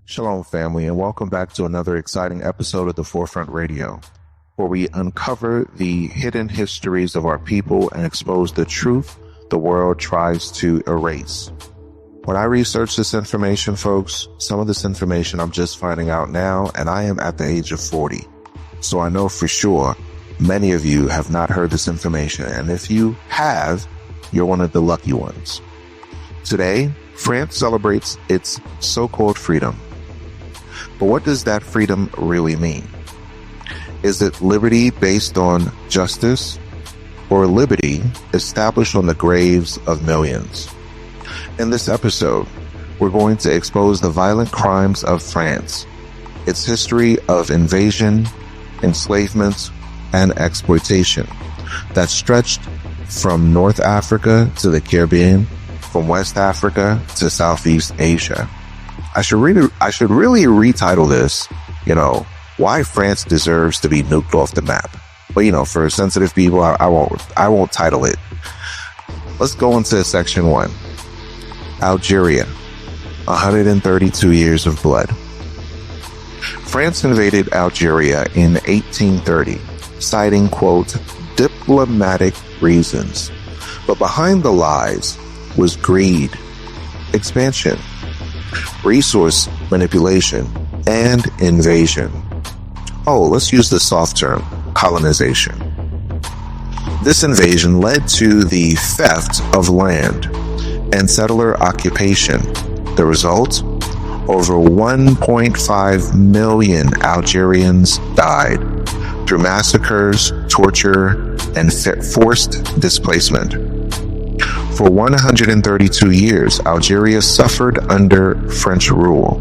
Shalom, family, and welcome back to another exciting episode of The Forefront Radio, where we uncover the hidden histories of our people and expose the truth the world tries to erase. When I research this information, folks, some of this information I'm just finding out now, and I am at the age of 40. So I know for sure many of you have not heard this information, and if you have, you're one of the lucky ones. Today, France celebrates its so-called freedom. But what does that freedom really mean? Is it liberty based on justice, or liberty established on the graves of millions? In this episode, we're going to expose the violent crimes of France, its history of invasion, enslavement, and exploitation that stretched from North Africa to the Caribbean, from West Africa to Southeast Asia. I should really retitle this, why France deserves to be nuked off the map. But for sensitive people, I won't title it. Let's go into section 1. Algeria, 132 years of blood. France invaded Algeria in 1830, citing, quote, diplomatic reasons. But behind the lies was greed, expansion, resource manipulation, and invasion. Oh, let's use the soft term, colonization. This invasion led to the theft of land and settler occupation. The result? Over 1.5 million Algerians died through massacres, torture, and forced displacement. For 132 years, Algeria suffered under French rule.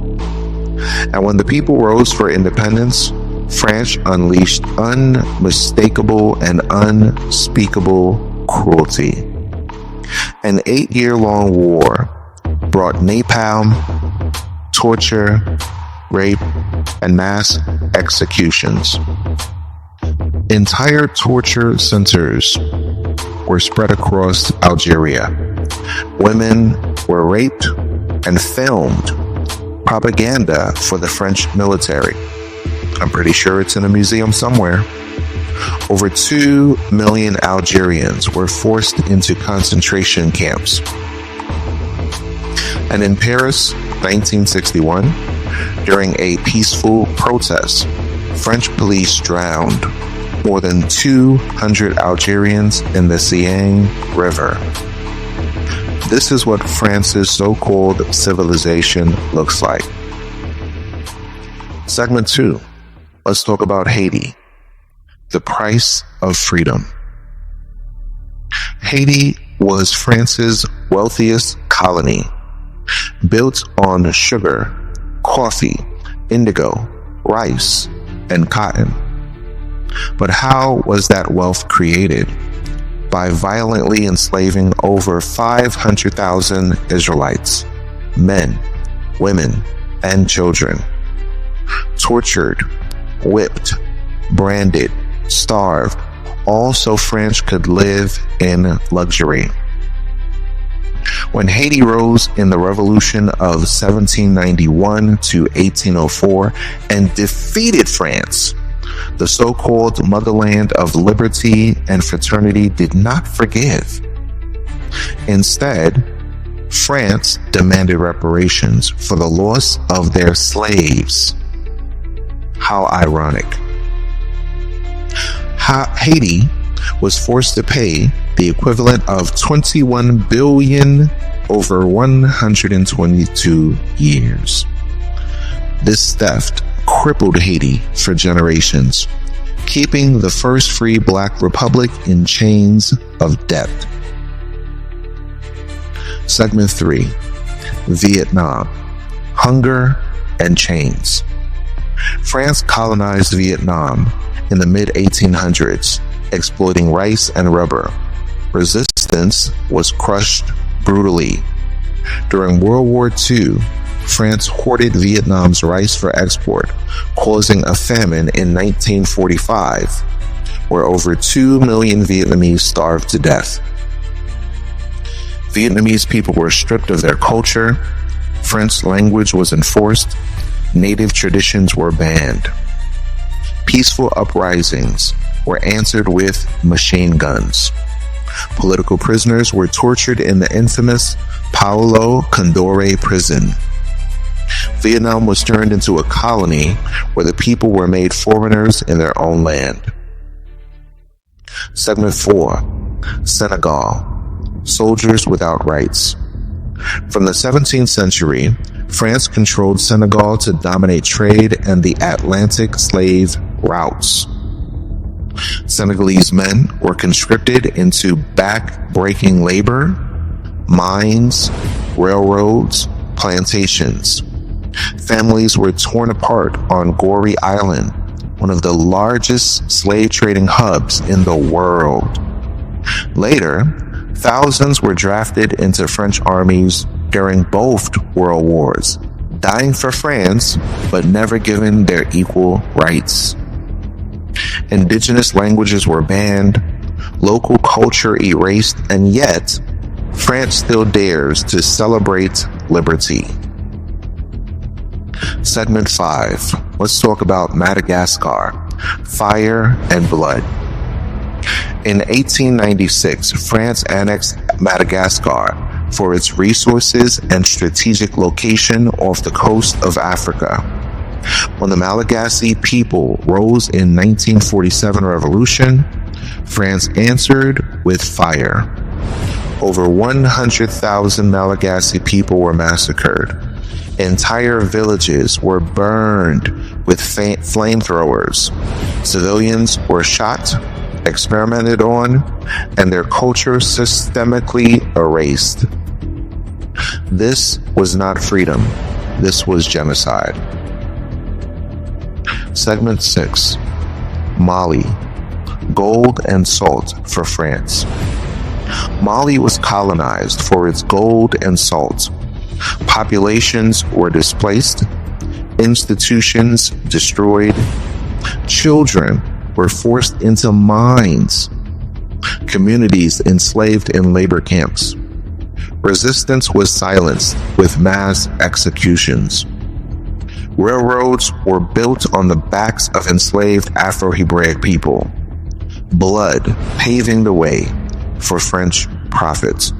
And when the people rose for independence, France unleashed unmistakable and unspeakable cruelty. An 8-year-long war brought napalm, torture, rape, and mass executions. Entire torture centers were spread across Algeria. Women were raped and filmed. Propaganda for the French military. I'm pretty sure it's in a museum somewhere. Over 2 million Algerians were forced into concentration camps. And in Paris, 1961, during a peaceful protest, French police drowned more than 200 Algerians in the Seine River. This is what France's so-called civilization looks like. Segment 2. Let's talk about Haiti. The price of freedom. Haiti was France's wealthiest colony, built on sugar, coffee, indigo, rice, and cotton. But how was that wealth created? By violently enslaving over 500,000 Israelites, men, women, and children. Tortured, whipped, branded, starved, all so France could live in luxury. When Haiti rose in the revolution of 1791 to 1804 and defeated France, the so-called motherland of liberty and fraternity did not forgive. Instead, France demanded reparations for the loss of their slaves. How ironic. Haiti was forced to pay the equivalent of 21 billion over 122 years. This theft crippled Haiti for generations, keeping the first free black republic in chains of debt. Segment 3. Vietnam. Hunger and chains. France colonized Vietnam in the mid-1800s, exploiting rice and rubber. Resistance was crushed brutally. During World War II, France hoarded Vietnam's rice for export, causing a famine in 1945, where over 2 million Vietnamese starved to death. Vietnamese people were stripped of their culture, French language was enforced, native traditions were banned. Peaceful uprisings were answered with machine guns. Political prisoners were tortured in the infamous Paulo Condore prison. Vietnam was turned into a colony where the people were made foreigners in their own land. Segment 4. Senegal. Soldiers without rights. From the 17th century, France controlled Senegal to dominate trade and the Atlantic slave routes. Senegalese men were conscripted into back-breaking labor, mines, railroads, plantations. Families were torn apart on Gorée Island, one of the largest slave trading hubs in the world. Later, thousands were drafted into French armies during both world wars, dying for France, but never given their equal rights. Indigenous languages were banned, local culture erased, and yet, France still dares to celebrate liberty. Segment 5. Let's talk about Madagascar. Fire and blood. In 1896, France annexed Madagascar for its resources and strategic location off the coast of Africa. When the Malagasy people rose in 1947 revolution, France answered with fire. Over 100,000 Malagasy people were massacred. Entire villages were burned with flamethrowers. Civilians were shot, experimented on, and their culture systemically erased. This was not freedom. This was genocide. Segment 6. Mali. Gold and salt for France. Mali was colonized for its gold and salt. Populations were displaced, institutions destroyed, children were forced into mines, communities enslaved in labor camps. Resistance was silenced with mass executions. Railroads were built on the backs of enslaved Afro-Hebraic people, blood paving the way for French profits.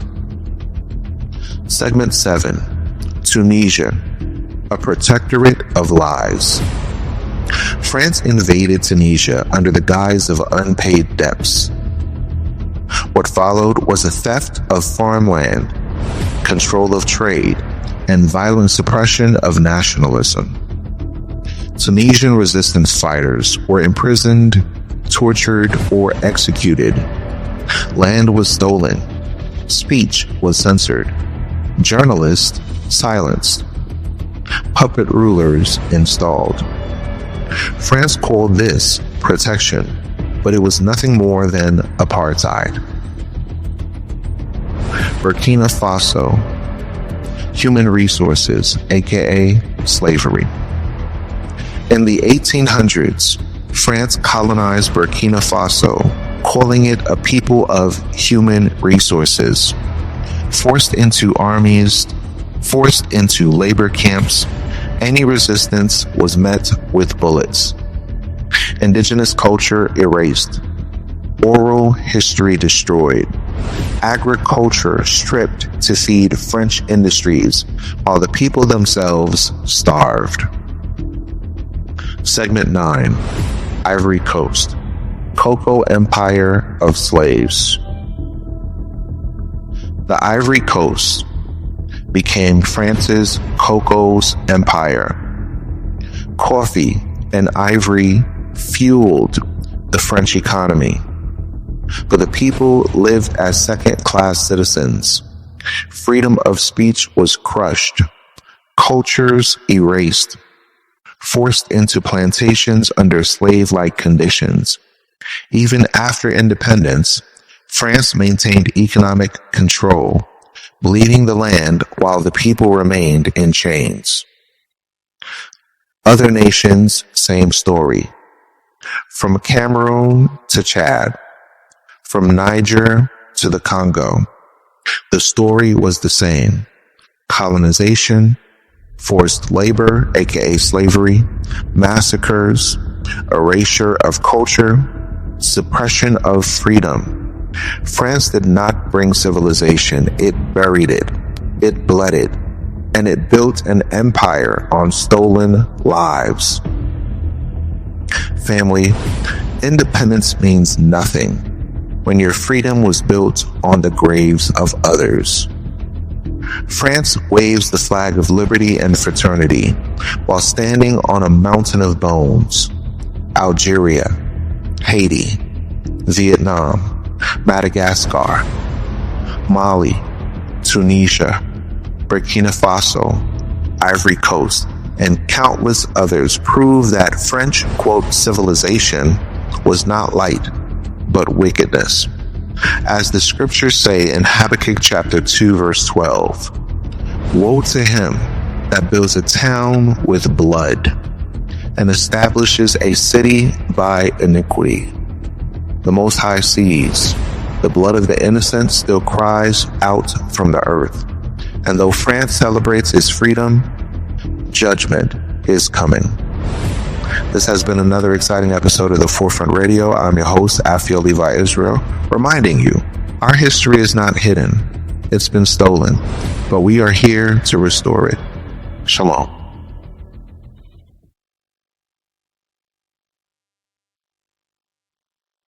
Segment 7. Tunisia, a protectorate of lies. France invaded Tunisia under the guise of unpaid debts. What followed was a theft of farmland, control of trade, and violent suppression of nationalism. Tunisian resistance fighters were imprisoned, tortured, or executed. Land was stolen. Speech was censored. Journalists silenced. Puppet rulers installed. France called this protection, but it was nothing more than apartheid. Burkina Faso. Human resources, aka slavery. In the 1800s, France colonized Burkina Faso, calling it a people of human resources. Forced into armies, forced into labor camps, any resistance was met with bullets. Indigenous culture erased. Oral history destroyed. Agriculture stripped to feed French industries, while the people themselves starved. Segment 9. Ivory Coast. Cocoa Empire of Slaves. The Ivory Coast became France's cocoa's empire. Coffee and ivory fueled the French economy, but the people lived as second-class citizens. Freedom of speech was crushed, cultures erased, forced into plantations under slave-like conditions. Even after independence, France maintained economic control, bleeding the land while the people remained in chains. Other nations, same story. From Cameroon to Chad, from Niger to the Congo, the story was the same. Colonization, forced labor, aka slavery, massacres, erasure of culture, suppression of freedom. France did not bring civilization, it buried it, it bled it, and it built an empire on stolen lives. Family, independence means nothing when your freedom was built on the graves of others. France waves the flag of liberty and fraternity while standing on a mountain of bones. Algeria, Haiti, Vietnam, Madagascar, Mali, Tunisia, Burkina Faso, Ivory Coast, and countless others prove that French, quote, civilization was not light, but wickedness. As the scriptures say in Habakkuk chapter 2, verse 12, woe to him that builds a town with blood and establishes a city by iniquity. The Most High sees the blood of the innocent still cries out from the earth. And though France celebrates its freedom, judgment is coming. This has been another exciting episode of the Forefront Radio. I'm your host, Aphiel Levi Israel, reminding you, our history is not hidden. It's been stolen, but we are here to restore it. Shalom.